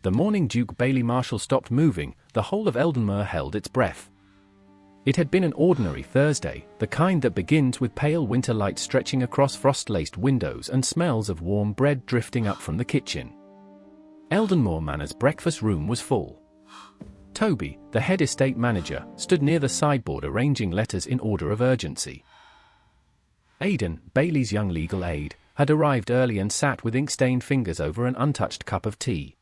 The morning Duke Bailey Marshall stopped moving, the whole of Eldenmere held its breath. It had been an ordinary Thursday, the kind that begins with pale winter light stretching across frost-laced windows and smells of warm bread drifting up from the kitchen. Eldenmere Manor's breakfast room was full. Toby, the head estate manager, stood near the sideboard arranging letters in order of urgency. Aidan, Bailey's young legal aide, had arrived early and sat with ink-stained fingers over an untouched cup of tea.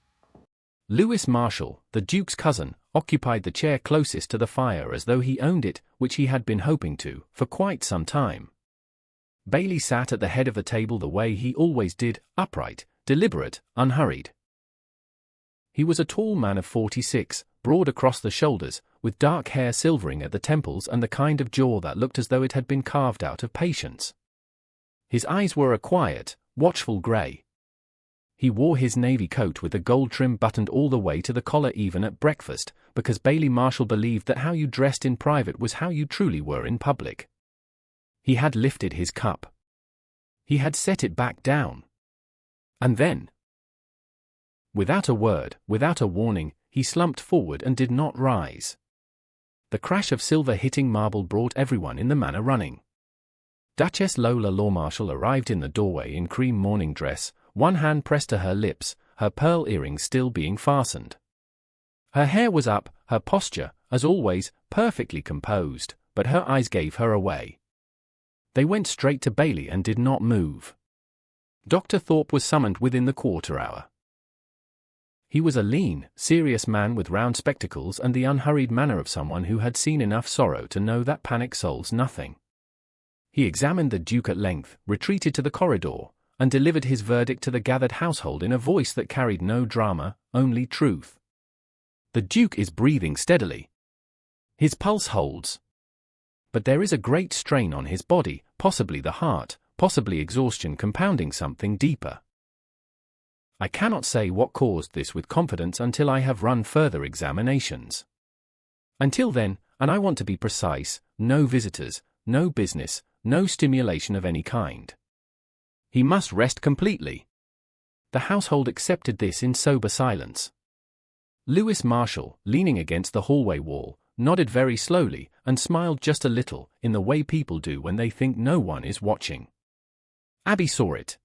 Lewis Marshall, the Duke's cousin, occupied the chair closest to the fire as though he owned it, which he had been hoping to, for quite some time. Bailey sat at the head of the table the way he always did, upright, deliberate, unhurried. He was a tall man of 46, broad across the shoulders, with dark hair silvering at the temples and the kind of jaw that looked as though it had been carved out of patience. His eyes were a quiet, watchful grey. He wore his navy coat with the gold trim buttoned all the way to the collar even at breakfast, because Bailey Marshall believed that how you dressed in private was how you truly were in public. He had lifted his cup. He had set it back down. And then, without a word, without a warning, he slumped forward and did not rise. The crash of silver hitting marble brought everyone in the manor running. Duchess Lola Law Marshall arrived in the doorway in cream morning dress, one hand pressed to her lips, her pearl earrings still being fastened. Her hair was up, her posture, as always, perfectly composed, but her eyes gave her away. They went straight to Bailey and did not move. Dr. Thorpe was summoned within the quarter hour. He was a lean, serious man with round spectacles and the unhurried manner of someone who had seen enough sorrow to know that panic solves nothing. He examined the Duke at length, retreated to the corridor, and delivered his verdict to the gathered household in a voice that carried no drama, only truth. The Duke is breathing steadily. His pulse holds. But there is a great strain on his body, possibly the heart, possibly exhaustion compounding something deeper. I cannot say what caused this with confidence until I have run further examinations. Until then, and I want to be precise, no visitors, no business, no stimulation of any kind. He must rest completely. The household accepted this in sober silence. Lewis Marshall, leaning against the hallway wall, nodded very slowly and smiled just a little, in the way people do when they think no one is watching. Abby saw it.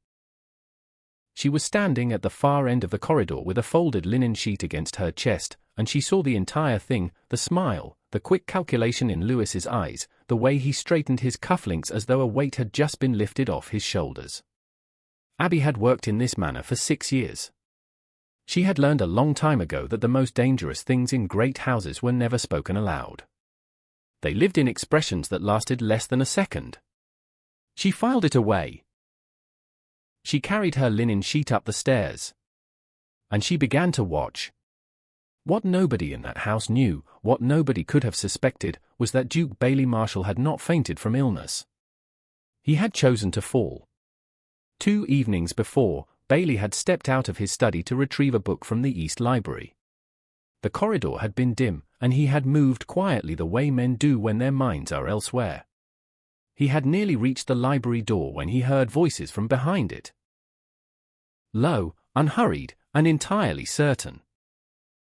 She was standing at the far end of the corridor with a folded linen sheet against her chest, and she saw the entire thing, the smile, the quick calculation in Lewis's eyes, the way he straightened his cufflinks as though a weight had just been lifted off his shoulders. Abby had worked in this manor for 6 years. She had learned a long time ago that the most dangerous things in great houses were never spoken aloud. They lived in expressions that lasted less than a second. She filed it away. She carried her linen sheet up the stairs. And she began to watch. What nobody in that house knew, what nobody could have suspected, was that Duke Bailey Marshall had not fainted from illness. He had chosen to fall. 2 evenings before, Bailey had stepped out of his study to retrieve a book from the East Library. The corridor had been dim, and he had moved quietly the way men do when their minds are elsewhere. He had nearly reached the library door when he heard voices from behind it. Low, unhurried, and entirely certain.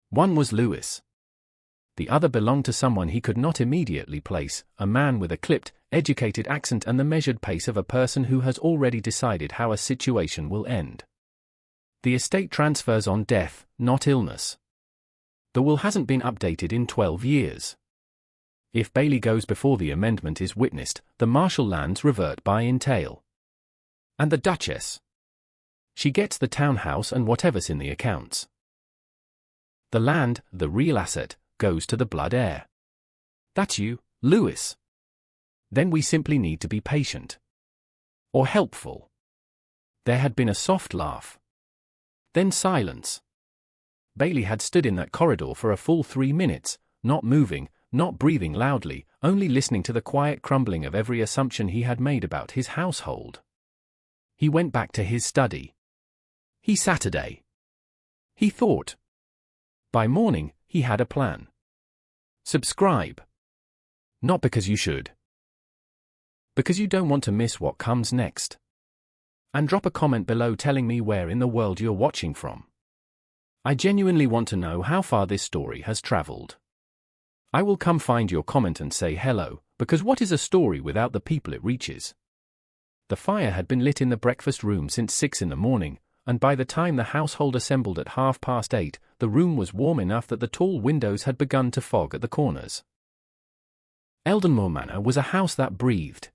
One was Lewis. The other belonged to someone he could not immediately place, a man with a clipped, educated accent and the measured pace of a person who has already decided how a situation will end. The estate transfers on death, not illness. The will hasn't been updated in 12 years. If Bailey goes before the amendment is witnessed, the Marshall lands revert by entail. And the Duchess? She gets the townhouse and whatever's in the accounts. The land, the real asset, goes to the blood heir. That's you, Lewis. Then we simply need to be patient. Or helpful. There had been a soft laugh. Then silence. Bailey had stood in that corridor for a full 3 minutes, not moving, not breathing loudly, only listening to the quiet crumbling of every assumption he had made about his household. He went back to his study. Saturday. He thought. By morning, he had a plan. Subscribe. Not because you should. Because you don't want to miss what comes next. And drop a comment below telling me where in the world you're watching from. I genuinely want to know how far this story has traveled. I will come find your comment and say hello, because what is a story without the people it reaches? The fire had been lit in the breakfast room since 6 in the morning, and by the time the household assembled at 8:30, the room was warm enough that the tall windows had begun to fog at the corners. Eldenmore Manor was a house that breathed.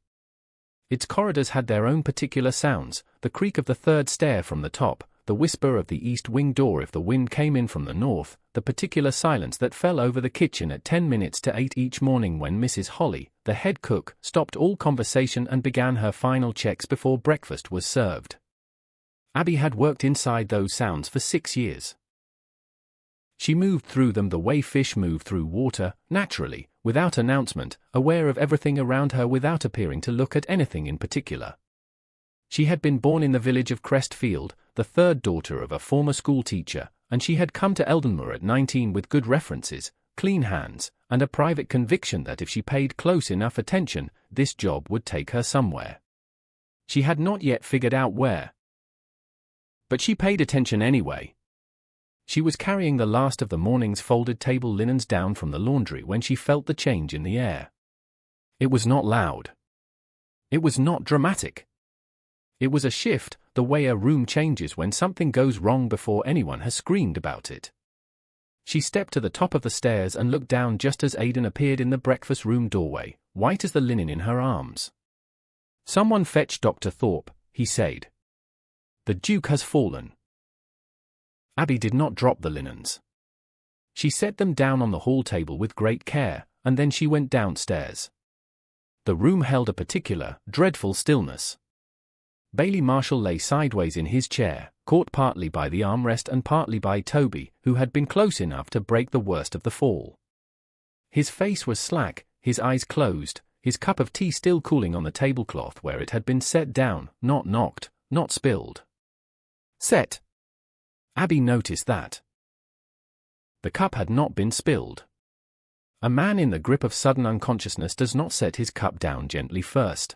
Its corridors had their own particular sounds, the creak of the third stair from the top, the whisper of the east wing door if the wind came in from the north, the particular silence that fell over the kitchen at 10 minutes to 8 each morning when Mrs. Holly, the head cook, stopped all conversation and began her final checks before breakfast was served. Abby had worked inside those sounds for 6 years. She moved through them the way fish move through water, naturally, without announcement, aware of everything around her without appearing to look at anything in particular. She had been born in the village of Crestfield, the third daughter of a former school teacher, and she had come to Eldenmore at 19 with good references, clean hands, and a private conviction that if she paid close enough attention, this job would take her somewhere. She had not yet figured out where. But she paid attention anyway. She was carrying the last of the morning's folded table linens down from the laundry when she felt the change in the air. It was not loud. It was not dramatic. It was a shift, the way a room changes when something goes wrong before anyone has screamed about it. She stepped to the top of the stairs and looked down just as Aidan appeared in the breakfast room doorway, white as the linen in her arms. "Someone fetch Dr. Thorpe," he said. "The Duke has fallen." Abby did not drop the linens. She set them down on the hall table with great care, and then she went downstairs. The room held a particular, dreadful stillness. Bailey Marshall lay sideways in his chair, caught partly by the armrest and partly by Toby, who had been close enough to break the worst of the fall. His face was slack, his eyes closed, his cup of tea still cooling on the tablecloth where it had been set down, not knocked, not spilled. Set. Abby noticed that. The cup had not been spilled. A man in the grip of sudden unconsciousness does not set his cup down gently first.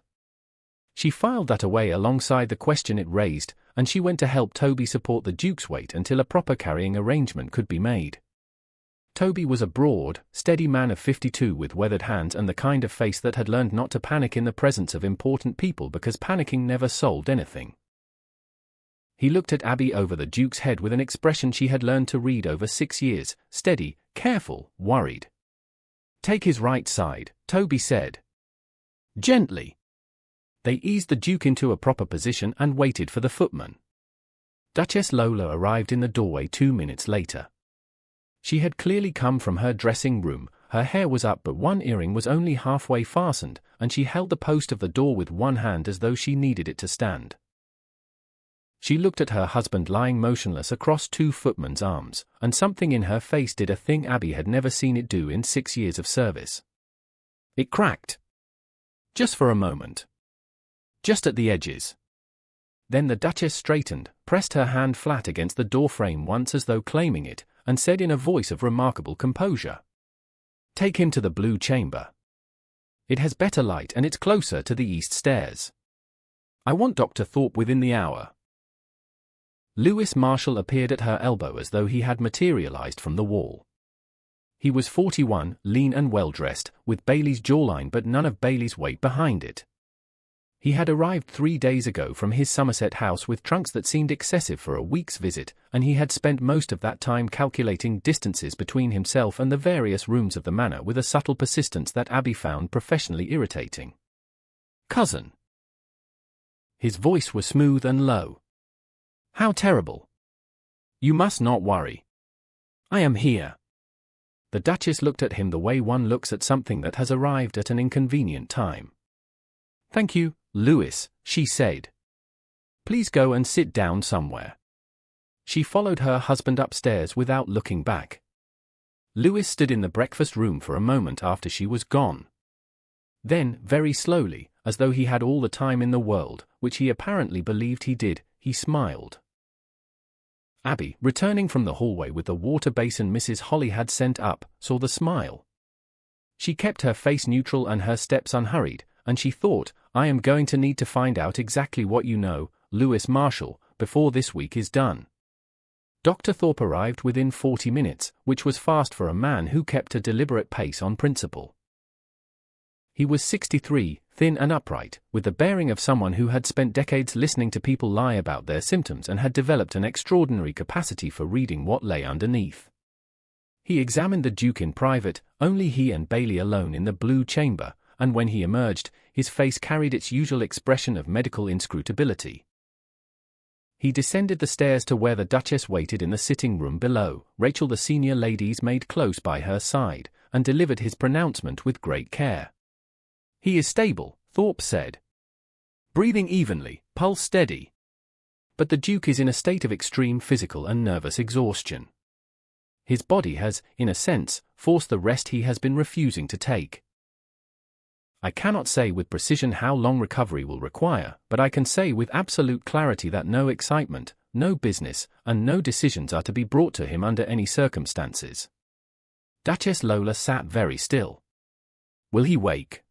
She filed that away alongside the question it raised, and she went to help Toby support the Duke's weight until a proper carrying arrangement could be made. Toby was a broad, steady man of 52 with weathered hands and the kind of face that had learned not to panic in the presence of important people because panicking never solved anything. He looked at Abby over the Duke's head with an expression she had learned to read over 6 years, steady, careful, worried. "Take his right side," Toby said. Gently. They eased the Duke into a proper position and waited for the footman. Duchess Lola arrived in the doorway 2 minutes later. She had clearly come from her dressing room, her hair was up but one earring was only halfway fastened, and she held the post of the door with one hand as though she needed it to stand. She looked at her husband lying motionless across 2 footmen's arms, and something in her face did a thing Abby had never seen it do in 6 years of service. It cracked. Just for a moment. Just at the edges. Then the Duchess straightened, pressed her hand flat against the doorframe once as though claiming it, and said in a voice of remarkable composure, "Take him to the blue chamber. It has better light and it's closer to the east stairs. I want Dr. Thorpe within the hour." Lewis Marshall appeared at her elbow as though he had materialized from the wall. He was 41, lean and well-dressed, with Bailey's jawline but none of Bailey's weight behind it. He had arrived 3 days ago from his Somerset house with trunks that seemed excessive for a week's visit, and he had spent most of that time calculating distances between himself and the various rooms of the manor with a subtle persistence that Abby found professionally irritating. "Cousin." His voice was smooth and low. "How terrible. You must not worry. I am here." The Duchess looked at him the way one looks at something that has arrived at an inconvenient time. "Thank you, Lewis," she said. "Please go and sit down somewhere." She followed her husband upstairs without looking back. Lewis stood in the breakfast room for a moment after she was gone. Then, very slowly, as though he had all the time in the world, which he apparently believed he did, he smiled. Abby, returning from the hallway with the water basin Mrs. Holly had sent up, saw the smile. She kept her face neutral and her steps unhurried, and she thought, "I am going to need to find out exactly what you know, Lewis Marshall, before this week is done." Dr. Thorpe arrived within 40 minutes, which was fast for a man who kept a deliberate pace on principle. He was 63, thin and upright, with the bearing of someone who had spent decades listening to people lie about their symptoms and had developed an extraordinary capacity for reading what lay underneath. He examined the Duke in private, only he and Bailey alone in the blue chamber, and when he emerged, his face carried its usual expression of medical inscrutability. He descended the stairs to where the Duchess waited in the sitting room below, Rachel the senior lady's maid close by her side, and delivered his pronouncement with great care. "He is stable," Thorpe said. "Breathing evenly, pulse steady. But the Duke is in a state of extreme physical and nervous exhaustion. His body has, in a sense, forced the rest he has been refusing to take. I cannot say with precision how long recovery will require, but I can say with absolute clarity that no excitement, no business, and no decisions are to be brought to him under any circumstances." Duchess Lola sat very still. "Will he wake?"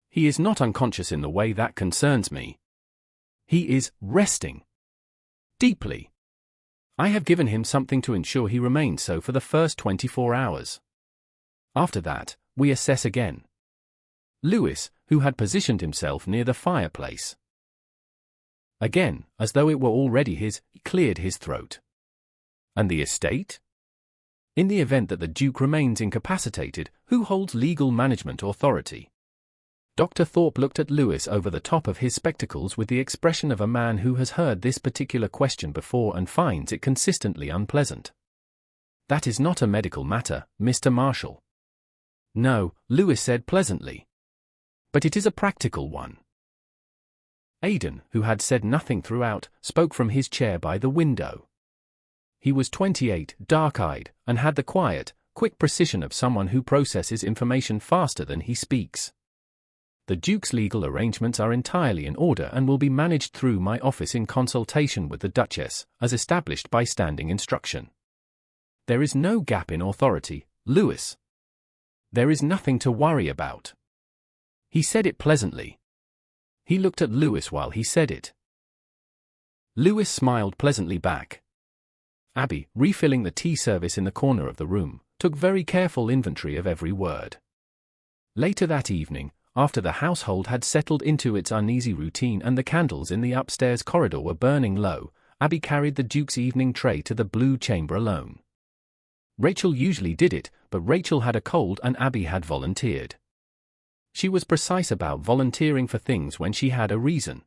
"He is not unconscious in the way that concerns me. He is resting. Deeply. I have given him something to ensure he remains so for the first 24 hours. After that, we assess again." Lewis, who had positioned himself near the fireplace. Again, as though it were already his, he cleared his throat. "And the estate? In the event that the Duke remains incapacitated, who holds legal management authority?" Dr. Thorpe looked at Lewis over the top of his spectacles with the expression of a man who has heard this particular question before and finds it consistently unpleasant. "That is not a medical matter, Mr. Marshall." "No," Lewis said pleasantly. "But it is a practical one." Aidan, who had said nothing throughout, spoke from his chair by the window. He was 28, dark-eyed, and had the quiet, quick precision of someone who processes information faster than he speaks. "The Duke's legal arrangements are entirely in order and will be managed through my office in consultation with the Duchess, as established by standing instruction. There is no gap in authority, Lewis. There is nothing to worry about." He said it pleasantly. He looked at Lewis while he said it. Lewis smiled pleasantly back. Abby, refilling the tea service in the corner of the room, took very careful inventory of every word. Later that evening, after the household had settled into its uneasy routine and the candles in the upstairs corridor were burning low, Abby carried the Duke's evening tray to the blue chamber alone. Rachel usually did it, but Rachel had a cold and Abby had volunteered. She was precise about volunteering for things when she had a reason.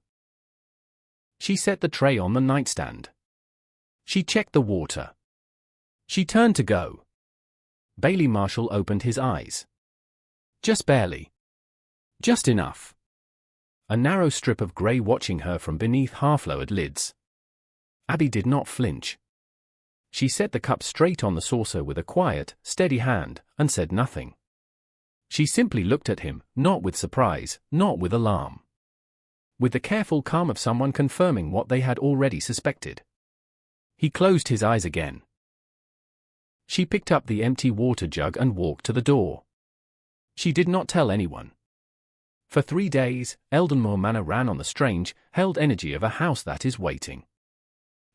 She set the tray on the nightstand. She checked the water. She turned to go. Bailey Marshall opened his eyes. Just barely. Just enough. A narrow strip of grey watching her from beneath half-lowered lids. Abby did not flinch. She set the cup straight on the saucer with a quiet, steady hand, and said nothing. She simply looked at him, not with surprise, not with alarm. With the careful calm of someone confirming what they had already suspected. He closed his eyes again. She picked up the empty water jug and walked to the door. She did not tell anyone. For 3 days, Eldenmore Manor ran on the strange, held energy of a house that is waiting.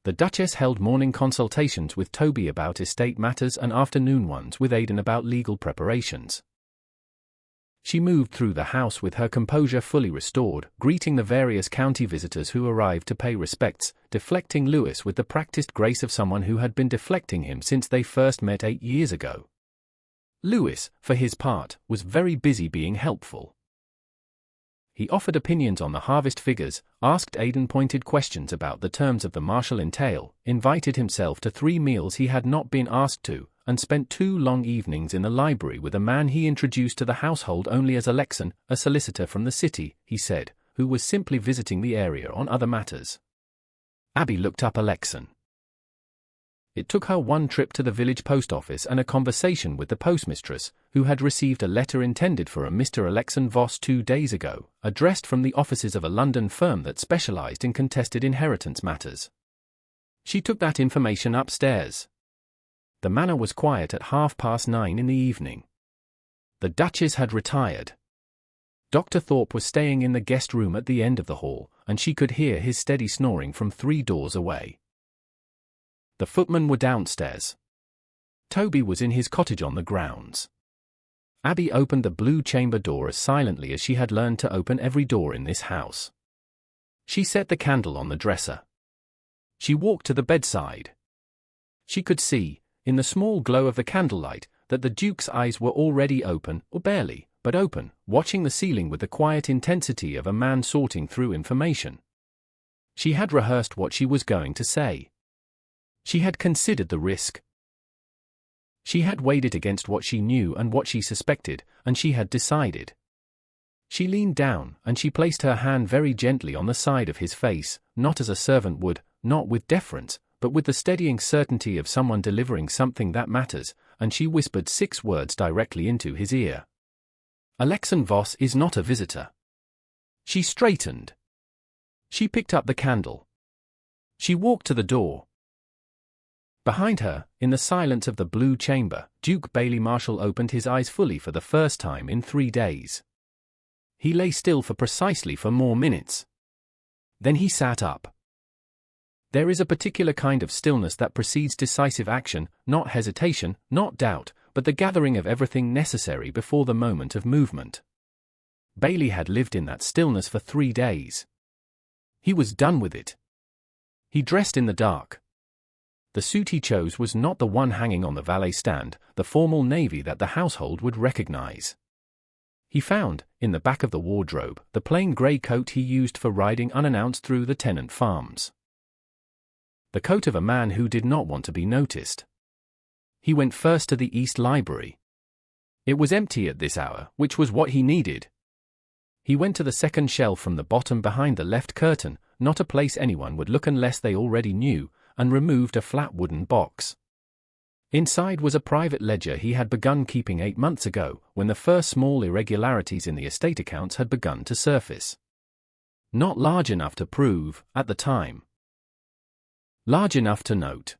The Duchess held morning consultations with Toby about estate matters and afternoon ones with Aidan about legal preparations. She moved through the house with her composure fully restored, greeting the various county visitors who arrived to pay respects, deflecting Lewis with the practiced grace of someone who had been deflecting him since they first met 8 years ago. Lewis, for his part, was very busy being helpful. He offered opinions on the harvest figures, asked Aidan pointed questions about the terms of the Marshall entail, invited himself to 3 meals he had not been asked to, and spent 2 long evenings in the library with a man he introduced to the household only as Alexan, a solicitor from the city, he said, who was simply visiting the area on other matters. Abby looked up Alexan. It took her 1 trip to the village post office and a conversation with the postmistress, who had received a letter intended for a Mr. Alexan Voss 2 days ago, addressed from the offices of a London firm that specialized in contested inheritance matters. She took that information upstairs. The manor was quiet at 9:30 in the evening. The Duchess had retired. Dr. Thorpe was staying in the guest room at the end of the hall, and she could hear his steady snoring from 3 doors away. The footmen were downstairs. Toby was in his cottage on the grounds. Abby opened the blue chamber door as silently as she had learned to open every door in this house. She set the candle on the dresser. She walked to the bedside. She could see, in the small glow of the candlelight, that the Duke's eyes were already open, or barely, but open, watching the ceiling with the quiet intensity of a man sorting through information. She had rehearsed what she was going to say. She had considered the risk. She had weighed it against what she knew and what she suspected, and she had decided. She leaned down, and she placed her hand very gently on the side of his face, not as a servant would, not with deference, but with the steadying certainty of someone delivering something that matters, and she whispered 6 words directly into his ear. Alexan Voss is not a visitor. She straightened. She picked up the candle. She walked to the door. Behind her, in the silence of the blue chamber, Duke Bailey Marshall opened his eyes fully for the first time in 3 days. He lay still for precisely 4 more minutes. Then he sat up. There is a particular kind of stillness that precedes decisive action, not hesitation, not doubt, but the gathering of everything necessary before the moment of movement. Bailey had lived in that stillness for 3 days. He was done with it. He dressed in the dark. The suit he chose was not the one hanging on the valet stand, the formal navy that the household would recognize. He found, in the back of the wardrobe, the plain grey coat he used for riding unannounced through the tenant farms. The coat of a man who did not want to be noticed. He went first to the East Library. It was empty at this hour, which was what he needed. He went to the second shelf from the bottom behind the left curtain, not a place anyone would look unless they already knew, and removed a flat wooden box. Inside was a private ledger he had begun keeping 8 months ago, when the first small irregularities in the estate accounts had begun to surface. Not large enough to prove, at the time. Large enough to note.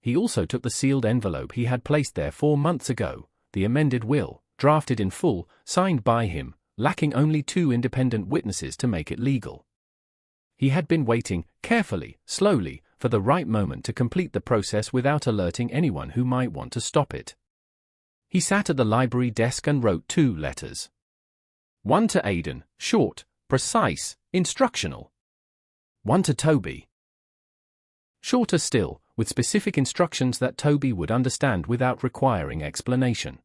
He also took the sealed envelope he had placed there 4 months ago, the amended will, drafted in full, signed by him, lacking only 2 independent witnesses to make it legal. He had been waiting, carefully, slowly, for the right moment to complete the process without alerting anyone who might want to stop it. He sat at the library desk and wrote 2 letters. One to Aidan, short, precise, instructional. One to Toby. Shorter still, with specific instructions that Toby would understand without requiring explanation.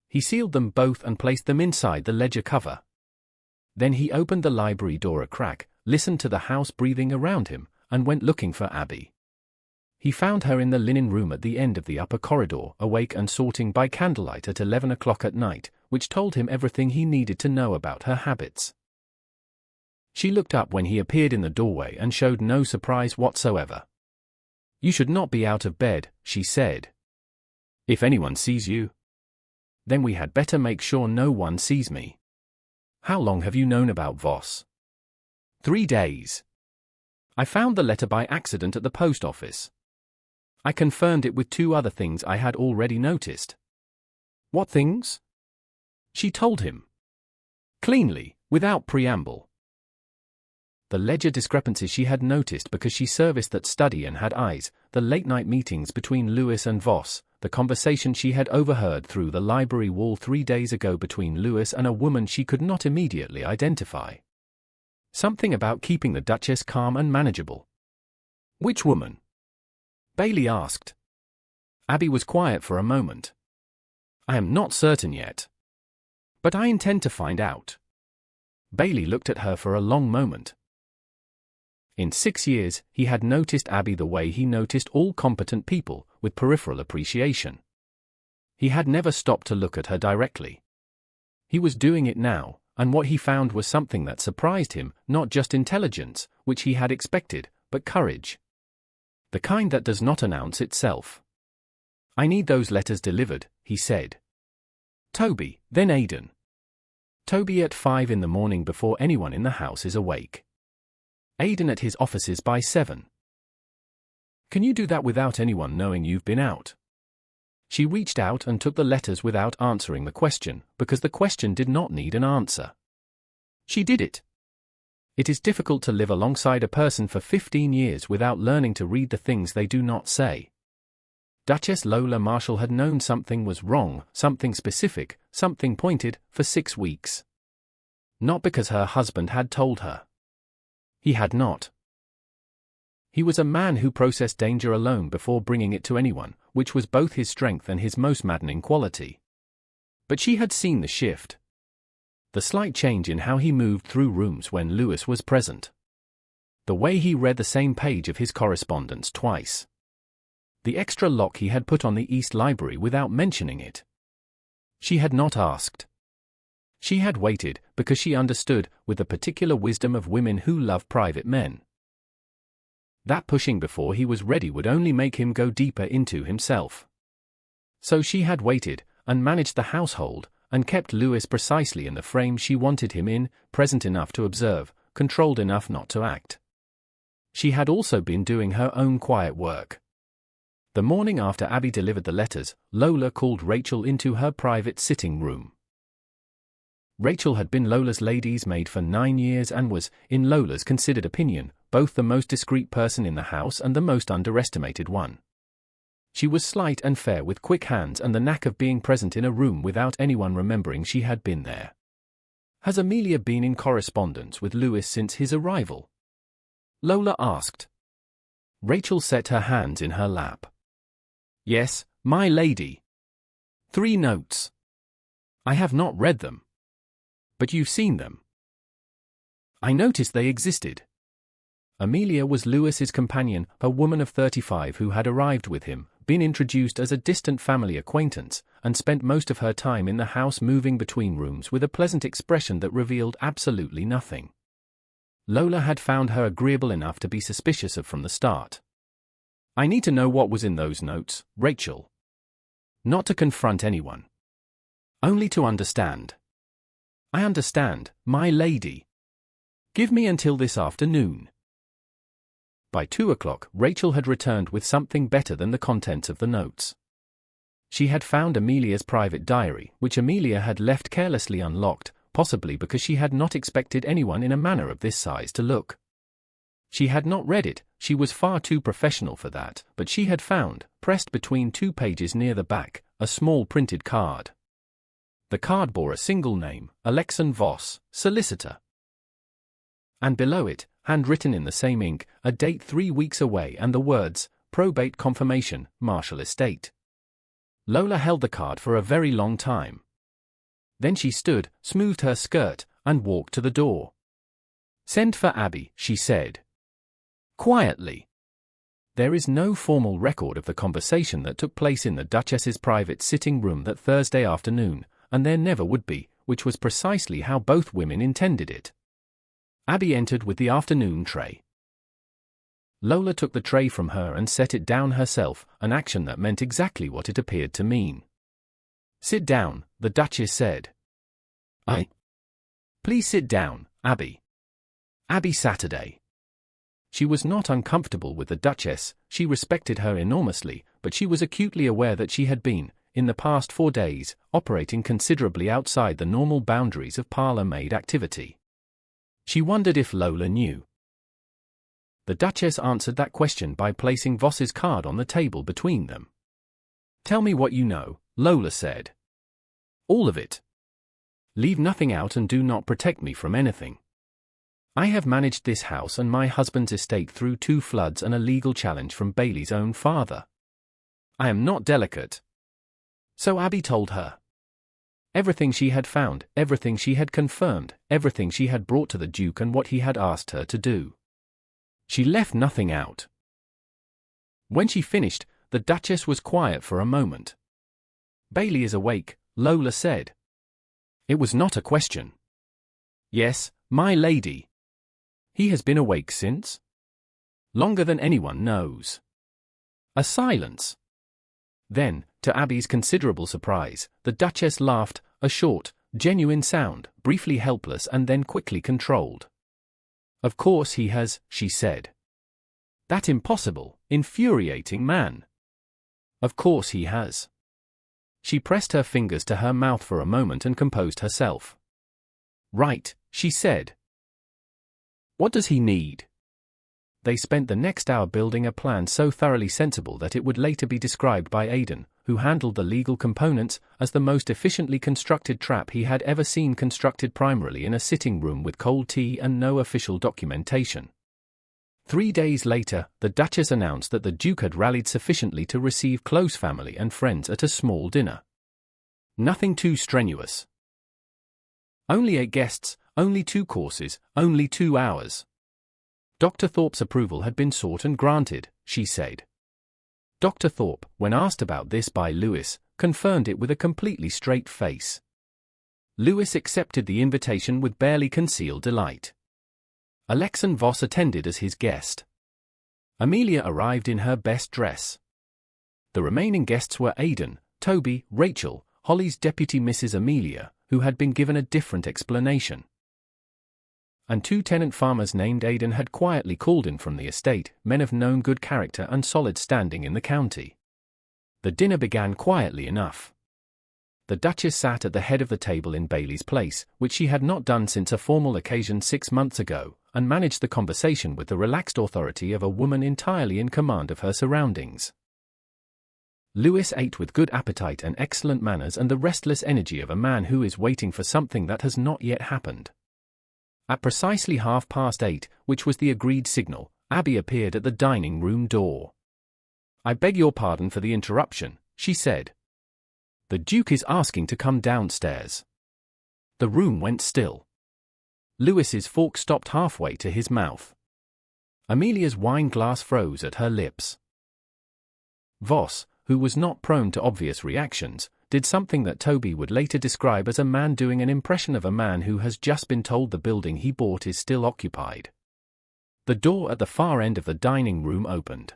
He sealed them both and placed them inside the ledger cover. Then he opened the library door a crack, listened to the house breathing around him, and went looking for Abby. He found her in the linen room at the end of the upper corridor, awake and sorting by candlelight at 11 o'clock at night, which told him everything he needed to know about her habits. She looked up when he appeared in the doorway and showed no surprise whatsoever. "You should not be out of bed," she said. "If anyone sees you, then we had better make sure no one sees me. How long have you known about Voss?" 3 days. I found the letter by accident at the post office. I confirmed it with 2 other things I had already noticed. What things? She told him. Cleanly, without preamble. The ledger discrepancies she had noticed because she serviced that study and had eyes, the late-night meetings between Lewis and Voss, the conversation she had overheard through the library wall 3 days ago between Lewis and a woman she could not immediately identify. Something about keeping the Duchess calm and manageable. Which woman? Bailey asked. Abby was quiet for a moment. I am not certain yet. But I intend to find out. Bailey looked at her for a long moment. In 6 years, he had noticed Abby the way he noticed all competent people, with peripheral appreciation. He had never stopped to look at her directly. He was doing it now, and what he found was something that surprised him, not just intelligence, which he had expected, but courage. The kind that does not announce itself. I need those letters delivered, he said. Toby, then Aidan. Toby at 5 in the morning before anyone in the house is awake. Aidan at his offices by 7. Can you do that without anyone knowing you've been out? She reached out and took the letters without answering the question, because the question did not need an answer. She did it. It is difficult to live alongside a person for 15 years without learning to read the things they do not say. Duchess Lola Marshall had known something was wrong, something specific, something pointed, for 6 weeks. Not because her husband had told her. He had not. He was a man who processed danger alone before bringing it to anyone, which was both his strength and his most maddening quality. But she had seen the shift. The slight change in how he moved through rooms when Lewis was present. The way he read the same page of his correspondence twice. The extra lock he had put on the East Library without mentioning it. She had not asked. She had waited, because she understood, with the particular wisdom of women who love private men. That pushing before he was ready would only make him go deeper into himself. So she had waited, and managed the household, and kept Lewis precisely in the frame she wanted him in, present enough to observe, controlled enough not to act. She had also been doing her own quiet work. The morning after Abby delivered the letters, Lola called Rachel into her private sitting room. Rachel had been Lola's lady's maid for 9 years and was, in Lola's considered opinion, both the most discreet person in the house and the most underestimated one. She was slight and fair with quick hands and the knack of being present in a room without anyone remembering she had been there. Has Amelia been in correspondence with Lewis since his arrival? Lola asked. Rachel set her hands in her lap. Yes, my lady. 3 notes. I have not read them. But you've seen them. I noticed they existed. Amelia was Lewis's companion, a woman of 35 who had arrived with him, been introduced as a distant family acquaintance, and spent most of her time in the house moving between rooms with a pleasant expression that revealed absolutely nothing. Lola had found her agreeable enough to be suspicious of from the start. I need to know what was in those notes, Rachel. Not to confront anyone. Only to understand. I understand, my lady. Give me until this afternoon. By 2 o'clock, Rachel had returned with something better than the contents of the notes. She had found Amelia's private diary, which Amelia had left carelessly unlocked, possibly because she had not expected anyone in a manner of this size to look. She had not read it, she was far too professional for that, but she had found, pressed between 2 pages near the back, a small printed card. The card bore a single name, Alexan Voss, solicitor. And below it, handwritten in the same ink, a date 3 weeks away and the words, probate confirmation, Marshall Estate. Lola held the card for a very long time. Then she stood, smoothed her skirt, and walked to the door. Send for Abby, she said. Quietly. There is no formal record of the conversation that took place in the Duchess's private sitting room that Thursday afternoon, and there never would be, which was precisely how both women intended it. Abby entered with the afternoon tray. Lola took the tray from her and set it down herself, an action that meant exactly what it appeared to mean. Sit down, the Duchess said. Please sit down, Abby. Abby Saturday. She was not uncomfortable with the Duchess, she respected her enormously, but she was acutely aware that she had been, in the past 4 days, operating considerably outside the normal boundaries of parlor maid activity. She wondered if Lola knew. The Duchess answered that question by placing Voss's card on the table between them. Tell me what you know, Lola said. All of it. Leave nothing out and do not protect me from anything. I have managed this house and my husband's estate through 2 floods and a legal challenge from Bailey's own father. I am not delicate. So Abby told her. Everything she had found, everything she had confirmed, everything she had brought to the Duke and what he had asked her to do. She left nothing out. When she finished, the Duchess was quiet for a moment. Bailey is awake, Lola said. It was not a question. Yes, my lady. He has been awake since? Longer than anyone knows. A silence. Then, to Abby's considerable surprise, the Duchess laughed, a short, genuine sound, briefly helpless and then quickly controlled. Of course he has, she said. That impossible, infuriating man. Of course he has. She pressed her fingers to her mouth for a moment and composed herself. Right, she said. What does he need? They spent the next hour building a plan so thoroughly sensible that it would later be described by Aidan, who handled the legal components, as the most efficiently constructed trap he had ever seen, constructed primarily in a sitting room with cold tea and no official documentation. 3 days later, the Duchess announced that the Duke had rallied sufficiently to receive close family and friends at a small dinner. Nothing too strenuous. Only 8 guests, only 2 courses, only 2 hours. Dr. Thorpe's approval had been sought and granted, she said. Dr. Thorpe, when asked about this by Lewis, confirmed it with a completely straight face. Lewis accepted the invitation with barely concealed delight. Alexan Voss attended as his guest. Amelia arrived in her best dress. The remaining guests were Aidan, Toby, Rachel, Holly's deputy Mrs. Amelia, who had been given a different explanation, and 2 tenant farmers named Aidan had quietly called in from the estate, men of known good character and solid standing in the county. The dinner began quietly enough. The Duchess sat at the head of the table in Bailey's place, which she had not done since a formal occasion 6 months ago, and managed the conversation with the relaxed authority of a woman entirely in command of her surroundings. Lewis ate with good appetite and excellent manners and the restless energy of a man who is waiting for something that has not yet happened. At precisely 8:30, which was the agreed signal, Abby appeared at the dining room door. "I beg your pardon for the interruption," she said. "The Duke is asking to come downstairs." The room went still. Lewis's fork stopped halfway to his mouth. Amelia's wine glass froze at her lips. Voss, who was not prone to obvious reactions, did something that Toby would later describe as a man doing an impression of a man who has just been told the building he bought is still occupied. The door at the far end of the dining room opened.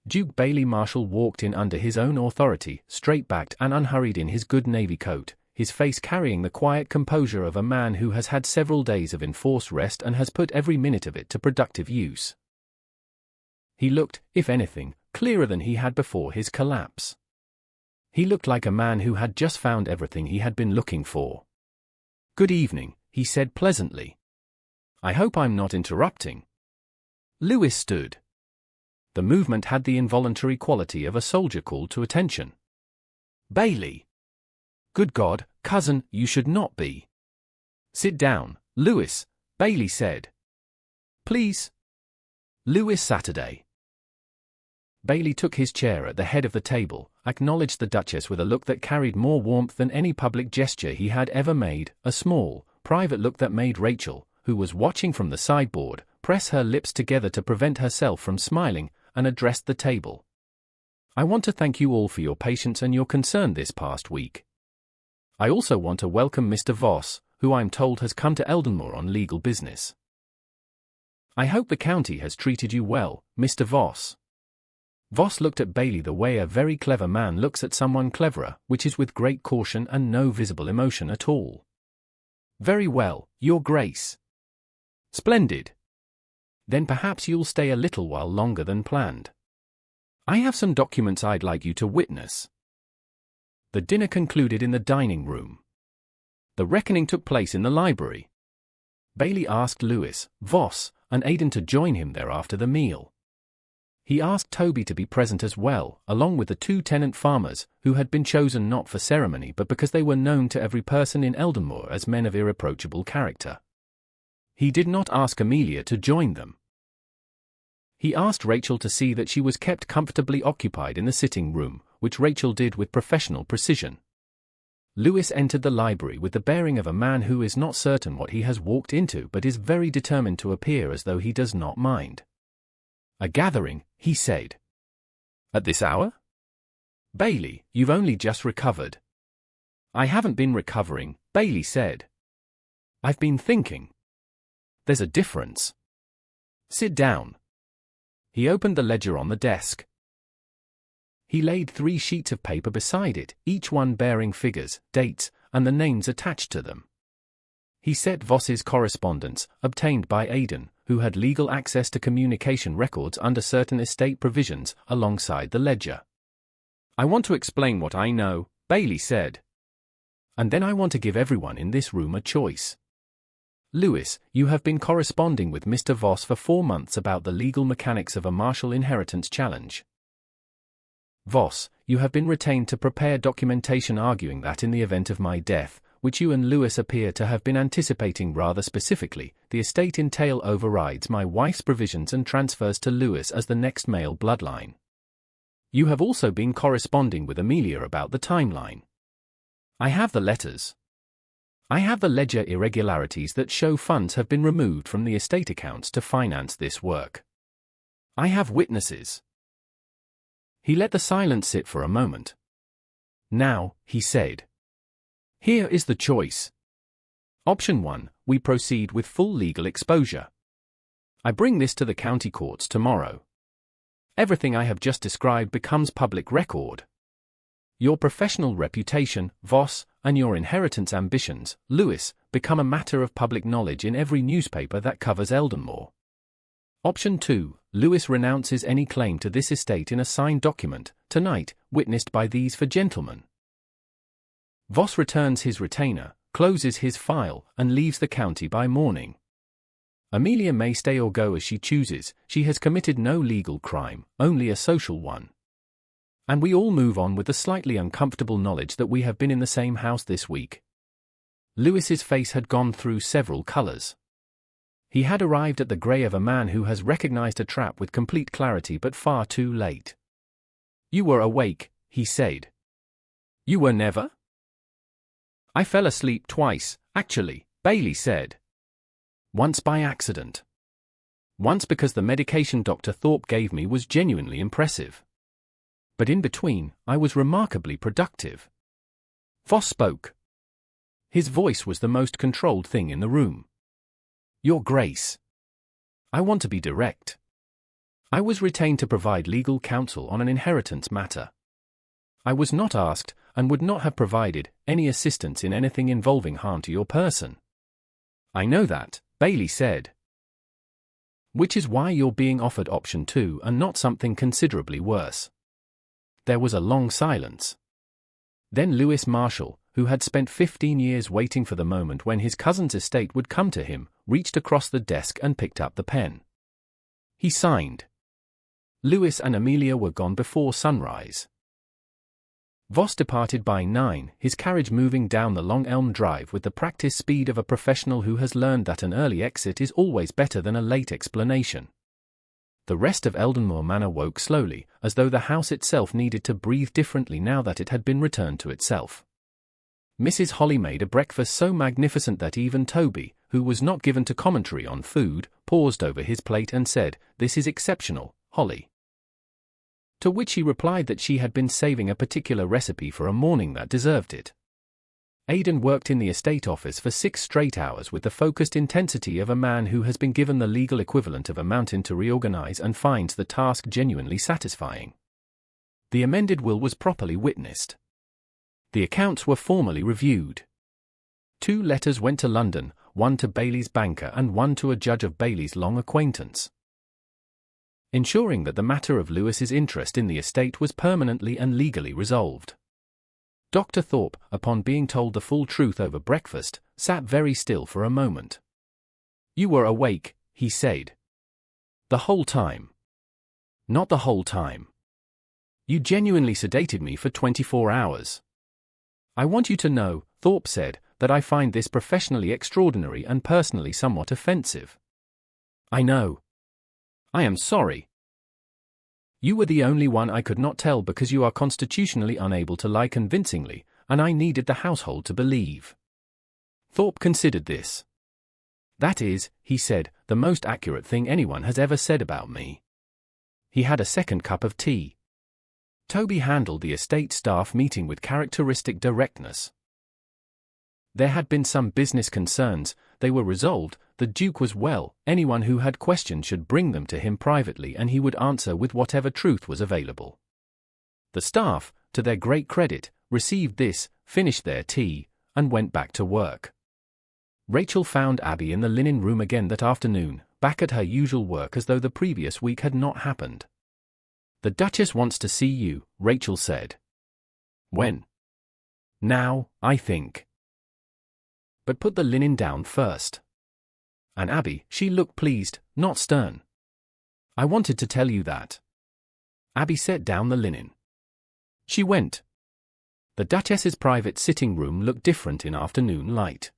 Duke Bailey Marshall walked in under his own authority, straight-backed and unhurried in his good navy coat, his face carrying the quiet composure of a man who has had several days of enforced rest and has put every minute of it to productive use. He looked, if anything, clearer than he had before his collapse. He looked like a man who had just found everything he had been looking for. "Good evening," he said pleasantly. "I hope I'm not interrupting." Lewis stood. The movement had the involuntary quality of a soldier called to attention. "Bailey! Good God, cousin, you should not be." "Sit down, Lewis," Bailey said. "Please." Lewis Saturday. Bailey took his chair at the head of the table, acknowledged the Duchess with a look that carried more warmth than any public gesture he had ever made, a small, private look that made Rachel, who was watching from the sideboard, press her lips together to prevent herself from smiling, and addressed the table. "I want to thank you all for your patience and your concern this past week. I also want to welcome Mr. Voss, who I'm told has come to Eldenmoor on legal business. I hope the county has treated you well, Mr. Voss." Voss looked at Bailey the way a very clever man looks at someone cleverer, which is with great caution and no visible emotion at all. "Very well, Your Grace." "Splendid. Then perhaps you'll stay a little while longer than planned. I have some documents I'd like you to witness." The dinner concluded in the dining room. The reckoning took place in the library. Bailey asked Lewis, Voss, and Aidan to join him there after the meal. He asked Toby to be present as well, along with the 2 tenant farmers, who had been chosen not for ceremony but because they were known to every person in Eldenmoor as men of irreproachable character. He did not ask Amelia to join them. He asked Rachel to see that she was kept comfortably occupied in the sitting room, which Rachel did with professional precision. Lewis entered the library with the bearing of a man who is not certain what he has walked into but is very determined to appear as though he does not mind. "A gathering," he said. "At this hour? Bailey, you've only just recovered." "I haven't been recovering," Bailey said. "I've been thinking. There's a difference. Sit down." He opened the ledger on the desk. He laid 3 sheets of paper beside it, each one bearing figures, dates, and the names attached to them. He set Voss's correspondence, obtained by Aidan, who had legal access to communication records under certain estate provisions, alongside the ledger. "I want to explain what I know," Bailey said. "And then I want to give everyone in this room a choice." Lewis, you have been corresponding with Mr. Voss for 4 months about the legal mechanics of a martial inheritance challenge. Voss, you have been retained to prepare documentation arguing that in the event of my death, which you and Lewis appear to have been anticipating rather specifically, the estate entail overrides my wife's provisions and transfers to Lewis as the next male bloodline. You have also been corresponding with Amelia about the timeline. I have the letters. I have the ledger irregularities that show funds have been removed from the estate accounts to finance this work. I have witnesses. He let the silence sit for a moment. Now, he said. Here is the choice. Option 1, we proceed with full legal exposure. I bring this to the county courts tomorrow. Everything I have just described becomes public record. Your professional reputation, Voss, and your inheritance ambitions, Lewis, become a matter of public knowledge in every newspaper that covers Eldenmore. Option 2, Lewis renounces any claim to this estate in a signed document, tonight, witnessed by these 4 gentlemen. Voss returns his retainer, closes his file, and leaves the county by morning. Amelia may stay or go as she chooses, she has committed no legal crime, only a social one. And we all move on with the slightly uncomfortable knowledge that we have been in the same house this week. Lewis's face had gone through several colors. He had arrived at the grey of a man who has recognized a trap with complete clarity but far too late. You were awake, he said. You were never? I fell asleep twice, actually, Bailey said. Once by accident. Once because the medication Dr. Thorpe gave me was genuinely impressive. But in between, I was remarkably productive. Voss spoke. His voice was the most controlled thing in the room. Your Grace. I want to be direct. I was retained to provide legal counsel on an inheritance matter. I was not asked, and would not have provided, any assistance in anything involving harm to your person. I know that, Bailey said. Which is why you're being offered option 2 and not something considerably worse. There was a long silence. Then Lewis Marshall, who had spent 15 years waiting for the moment when his cousin's estate would come to him, reached across the desk and picked up the pen. He signed. Lewis and Amelia were gone before sunrise. Voss departed by 9, his carriage moving down the long elm drive with the practiced speed of a professional who has learned that an early exit is always better than a late explanation. The rest of Eldenmore Manor woke slowly, as though the house itself needed to breathe differently now that it had been returned to itself. Mrs. Holly made a breakfast so magnificent that even Toby, who was not given to commentary on food, paused over his plate and said, "This is exceptional, Holly." To which he replied that she had been saving a particular recipe for a morning that deserved it. Aidan worked in the estate office for 6 straight hours with the focused intensity of a man who has been given the legal equivalent of a mountain to reorganize and finds the task genuinely satisfying. The amended will was properly witnessed. The accounts were formally reviewed. 2 letters went to London, one to Bailey's banker and one to a judge of Bailey's long acquaintance, ensuring that the matter of Lewis's interest in the estate was permanently and legally resolved. Dr. Thorpe, upon being told the full truth over breakfast, sat very still for a moment. You were awake, he said. The whole time. Not the whole time. You genuinely sedated me for 24 hours. I want you to know, Thorpe said, that I find this professionally extraordinary and personally somewhat offensive. I know. I am sorry. You were the only one I could not tell because you are constitutionally unable to lie convincingly, and I needed the household to believe. Thorpe considered this. That is, he said, the most accurate thing anyone has ever said about me. He had a second cup of tea. Toby handled the estate staff meeting with characteristic directness. There had been some business concerns, they were resolved, the Duke was well, anyone who had questions should bring them to him privately and he would answer with whatever truth was available. The staff, to their great credit, received this, finished their tea, and went back to work. Rachel found Abby in the linen room again that afternoon, back at her usual work as though the previous week had not happened. The Duchess wants to see you, Rachel said. When? Now, I think. But put the linen down first. And Abby, she looked pleased, not stern. I wanted to tell you that. Abby set down the linen. She went. The Duchess's private sitting room looked different in afternoon light.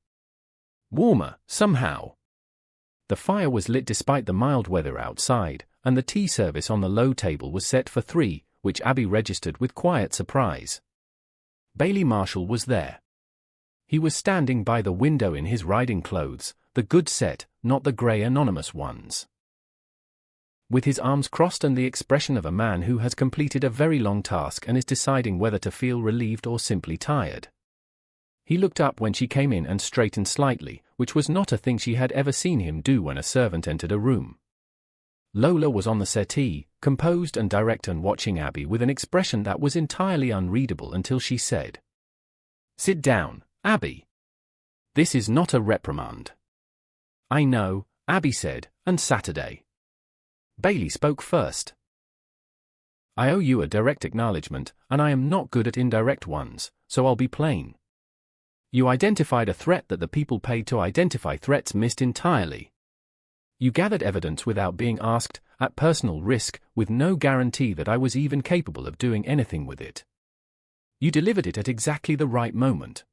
Warmer, somehow. The fire was lit despite the mild weather outside, and the tea service on the low table was set for 3, which Abby registered with quiet surprise. Bailey Marshall was there. He was standing by the window in his riding clothes, the good set, not the grey anonymous ones. With his arms crossed and the expression of a man who has completed a very long task and is deciding whether to feel relieved or simply tired. He looked up when she came in and straightened slightly, which was not a thing she had ever seen him do when a servant entered a room. Lola was on the settee, composed and direct and watching Abby with an expression that was entirely unreadable until she said, "Sit down, Abby. This is not a reprimand." "I know," Abby said, "and Saturday." Bailey spoke first. "I owe you a direct acknowledgement, and I am not good at indirect ones, so I'll be plain. You identified a threat that the people paid to identify threats missed entirely. You gathered evidence without being asked, at personal risk, with no guarantee that I was even capable of doing anything with it. You delivered it at exactly the right moment.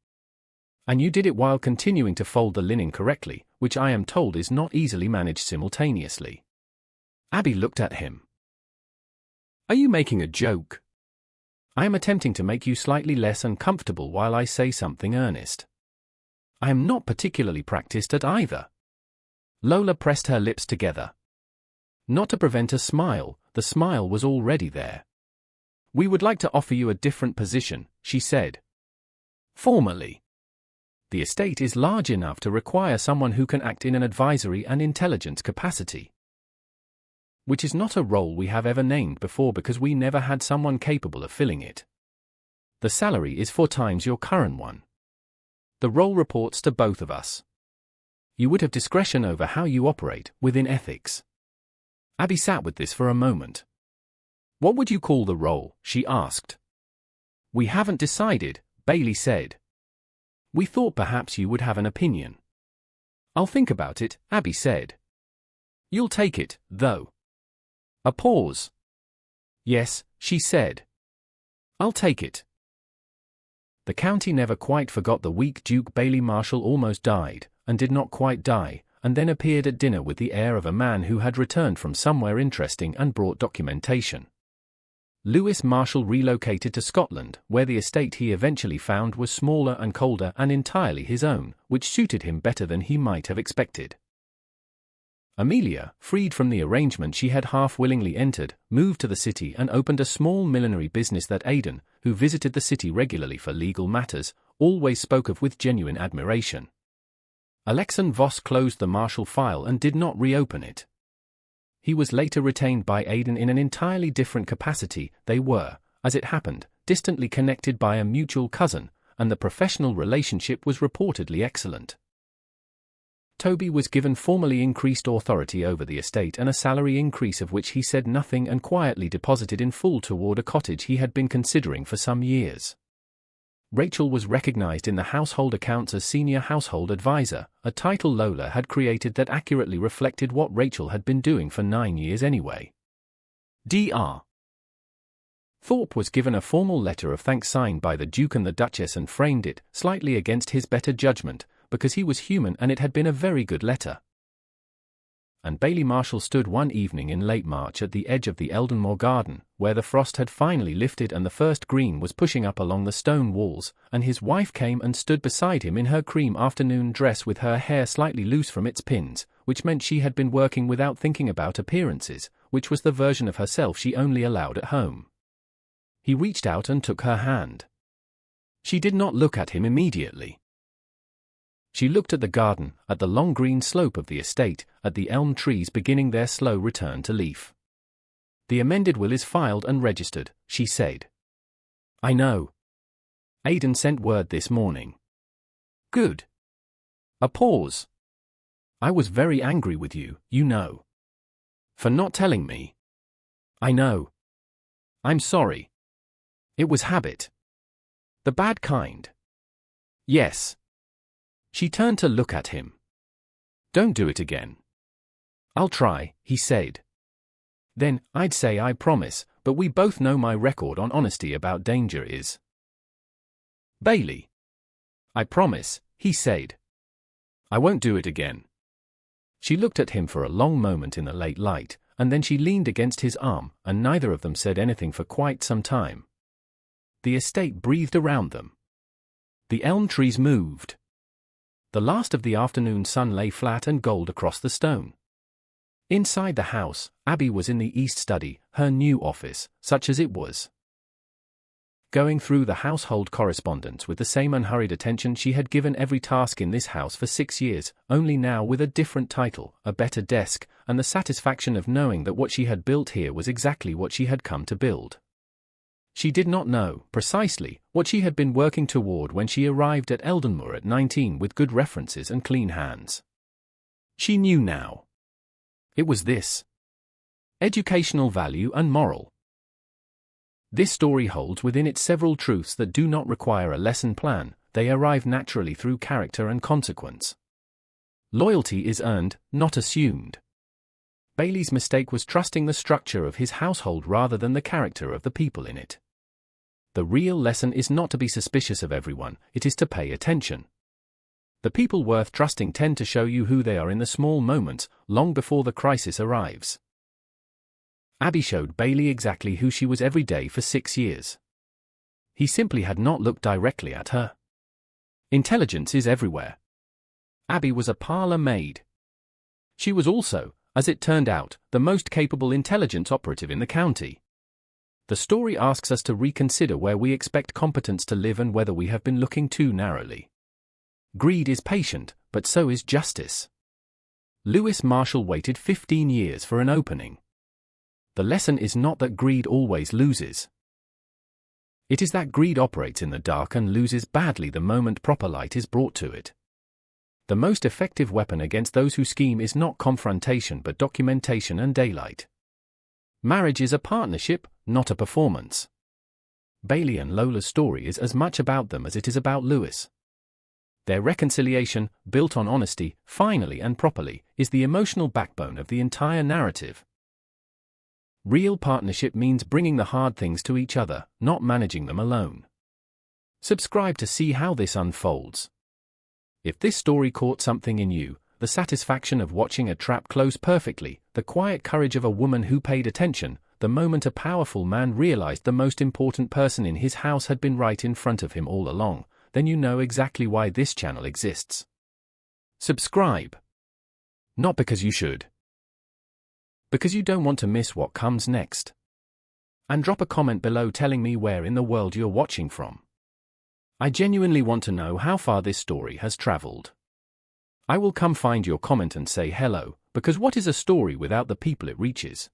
And you did it while continuing to fold the linen correctly, which I am told is not easily managed simultaneously." Abby looked at him. "Are you making a joke? I am attempting to make you slightly less uncomfortable while I say something earnest. I am not particularly practiced at either." Lola pressed her lips together. Not to prevent a smile, the smile was already there. "We would like to offer you a different position," she said. "Formally. The estate is large enough to require someone who can act in an advisory and intelligence capacity. Which is not a role we have ever named before because we never had someone capable of filling it. The salary is 4 times your current one. The role reports to both of us. You would have discretion over how you operate, within ethics." Abby sat with this for a moment. "What would you call the role?" she asked. "We haven't decided," Bailey said. "We thought perhaps you would have an opinion." "I'll think about it," Abby said. "You'll take it, though." A pause. "Yes," she said. "I'll take it." The county never quite forgot the week Duke Bailey Marshall almost died, and did not quite die, and then appeared at dinner with the air of a man who had returned from somewhere interesting and brought documentation. Lewis Marshall relocated to Scotland, where the estate he eventually found was smaller and colder and entirely his own, which suited him better than he might have expected. Amelia, freed from the arrangement she had half-willingly entered, moved to the city and opened a small millinery business that Aidan, who visited the city regularly for legal matters, always spoke of with genuine admiration. Alexan Voss closed the Marshall file and did not reopen it. He was later retained by Aidan in an entirely different capacity. They were, as it happened, distantly connected by a mutual cousin, and the professional relationship was reportedly excellent. Toby was given formally increased authority over the estate and a salary increase of which he said nothing and quietly deposited in full toward a cottage he had been considering for some years. Rachel was recognized in the household accounts as senior household advisor, a title Lola had created that accurately reflected what Rachel had been doing for 9 years anyway. Dr. Thorpe was given a formal letter of thanks signed by the Duke and the Duchess and framed it, slightly against his better judgment, because he was human and it had been a very good letter. And Bailey Marshall stood one evening in late March at the edge of the Eldenmore garden, where the frost had finally lifted and the first green was pushing up along the stone walls, and his wife came and stood beside him in her cream afternoon dress with her hair slightly loose from its pins, which meant she had been working without thinking about appearances, which was the version of herself she only allowed at home. He reached out and took her hand. She did not look at him immediately. She looked at the garden, at the long green slope of the estate, at the elm trees beginning their slow return to leaf. "The amended will is filed and registered," she said. "I know. Aidan sent word this morning." "Good." A pause. "I was very angry with you, you know. For not telling me." "I know. I'm sorry. It was habit. The bad kind." "Yes." She turned to look at him. Don't do it again. I'll try, he said. Then, I'd say I promise, but we both know my record on honesty about danger is. Bailey. I promise, he said. I won't do it again. She looked at him for a long moment in the late light, and then she leaned against his arm, and neither of them said anything for quite some time. The estate breathed around them. The elm trees moved. The last of the afternoon sun lay flat and gold across the stone. Inside the house, Abby was in the east study, her new office, such as it was. Going through the household correspondence with the same unhurried attention she had given every task in this house for 6 years, only now with a different title, a better desk, and the satisfaction of knowing that what she had built here was exactly what she had come to build. She did not know, precisely, what she had been working toward when she arrived at Eldenmoor at 19 with good references and clean hands. She knew now. It was this. Educational value and moral. This story holds within it several truths that do not require a lesson plan, they arrive naturally through character and consequence. Loyalty is earned, not assumed. Bailey's mistake was trusting the structure of his household rather than the character of the people in it. The real lesson is not to be suspicious of everyone, it is to pay attention. The people worth trusting tend to show you who they are in the small moments, long before the crisis arrives. Abby showed Bailey exactly who she was every day for 6 years. He simply had not looked directly at her. Intelligence is everywhere. Abby was a parlor maid. She was also, as it turned out, the most capable intelligence operative in the county. The story asks us to reconsider where we expect competence to live and whether we have been looking too narrowly. Greed is patient, but so is justice. Lewis Marshall waited 15 years for an opening. The lesson is not that greed always loses. It is that greed operates in the dark and loses badly the moment proper light is brought to it. The most effective weapon against those who scheme is not confrontation but documentation and daylight. Marriage is a partnership, not a performance. Bailey and Lola's story is as much about them as it is about Lewis. Their reconciliation, built on honesty, finally and properly, is the emotional backbone of the entire narrative. Real partnership means bringing the hard things to each other, not managing them alone. Subscribe to see how this unfolds. If this story caught something in you, the satisfaction of watching a trap close perfectly, the quiet courage of a woman who paid attention, the moment a powerful man realized the most important person in his house had been right in front of him all along, then you know exactly why this channel exists. Subscribe. Not because you should. Because you don't want to miss what comes next. And drop a comment below telling me where in the world you're watching from. I genuinely want to know how far this story has traveled. I will come find your comment and say hello, because what is a story without the people it reaches?